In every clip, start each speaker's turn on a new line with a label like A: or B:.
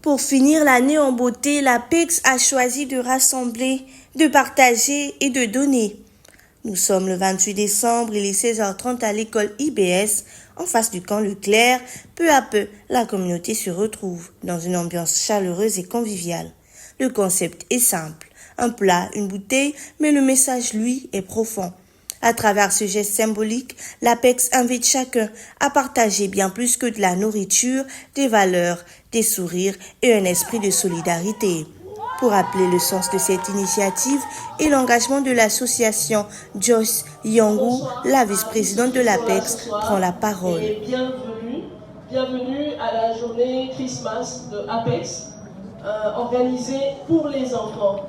A: Pour finir l'année en beauté, l'APEX a choisi de rassembler, de partager et de donner. Nous sommes le 28 décembre, il est 16h30 à l'école IBS, en face du camp Leclerc. Peu à peu, la communauté se retrouve dans une ambiance chaleureuse et conviviale. Le concept est simple, un plat, une bouteille, mais le message, lui, est profond. À travers ce geste symbolique, l'APEX invite chacun à partager bien plus que de la nourriture, des valeurs, des sourires et un esprit de solidarité. Pour rappeler le sens de cette initiative et l'engagement de l'association, Joyce Yangou, la vice-présidente de l'APEX, prend la parole.
B: Et bienvenue à la journée Christmas de APEX, organisée pour les enfants.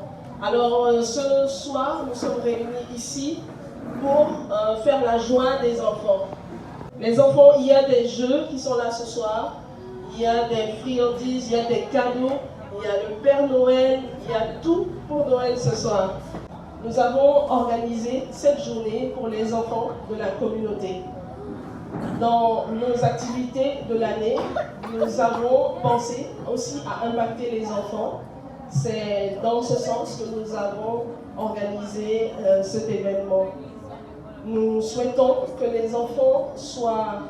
B: Alors ce soir, nous sommes réunis ici pour faire la joie des enfants. Les enfants, il y a des jeux qui sont là ce soir, il y a des friandises, il y a des cadeaux, il y a le Père Noël, il y a tout pour Noël ce soir. Nous avons organisé cette journée pour les enfants de la communauté. Dans nos activités de l'année, nous avons pensé aussi à impacter les enfants. C'est dans ce sens que nous avons organisé cet événement. Nous souhaitons que les enfants soient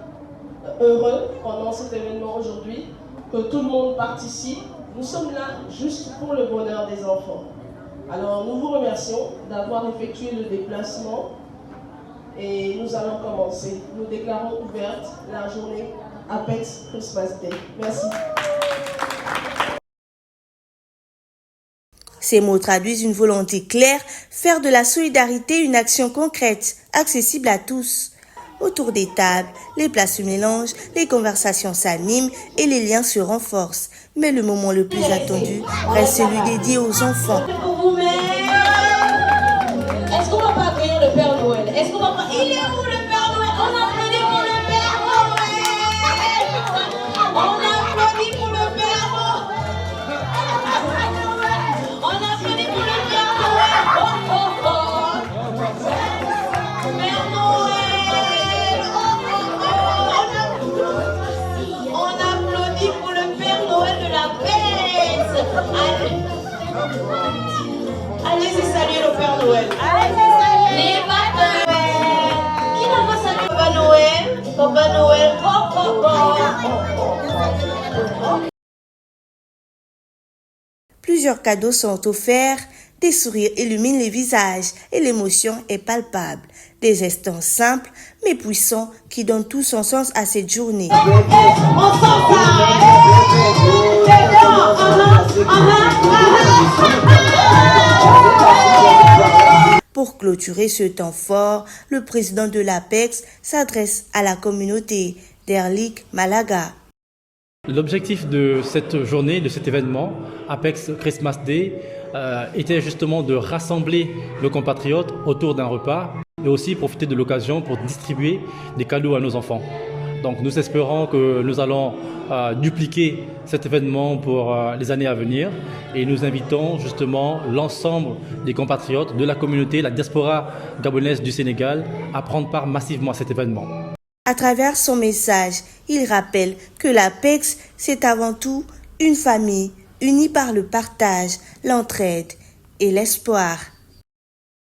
B: heureux pendant cet événement aujourd'hui, que tout le monde participe. Nous sommes là juste pour le bonheur des enfants. Alors nous vous remercions d'avoir effectué le déplacement et nous allons commencer. Nous déclarons ouverte la journée APEX Christmas Day. Merci.
A: Ces mots traduisent une volonté claire, faire de la solidarité une action concrète, accessible à tous. Autour des tables, les plats se mélangent, les conversations s'animent et les liens se renforcent. Mais le moment le plus attendu reste celui dédié aux enfants.
C: Pour vous-même, est-ce qu'on va pas accueillir le Père Noël? Est-ce qu'on va pas... Il est où le Père Noël? On applaudit pour le Père Noël! On applaudit pour le Père Noël! On applaudit pour le Père Noël! Oh, oh, oh. Père Noël! On applaudit pour le Père Noël de la paix! Allez-y saluer le Père Noël. Allez-y saluer les Papa Noël. Qui n'a pas salué Papa Noël? Papa Noël. Oh, oh, oh.
A: Plusieurs cadeaux sont offerts, des sourires illuminent les visages et l'émotion est palpable. Des instants simples mais puissants qui donnent tout son sens à cette journée.
C: On s'en va.
A: Pour clôturer ce temps fort, le président de l'APEX s'adresse à la communauté d'Erlik Malaga.
D: L'objectif de cette journée, de cet événement, APEX Christmas Day, était justement de rassembler nos compatriotes autour d'un repas et aussi profiter de l'occasion pour distribuer des cadeaux à nos enfants. Donc nous espérons que nous allons dupliquer cet événement pour les années à venir et nous invitons justement l'ensemble des compatriotes de la communauté, la diaspora gabonaise du Sénégal à prendre part massivement à cet événement.
A: À travers son message, il rappelle que l'APEX, c'est avant tout une famille unie par le partage, l'entraide et l'espoir.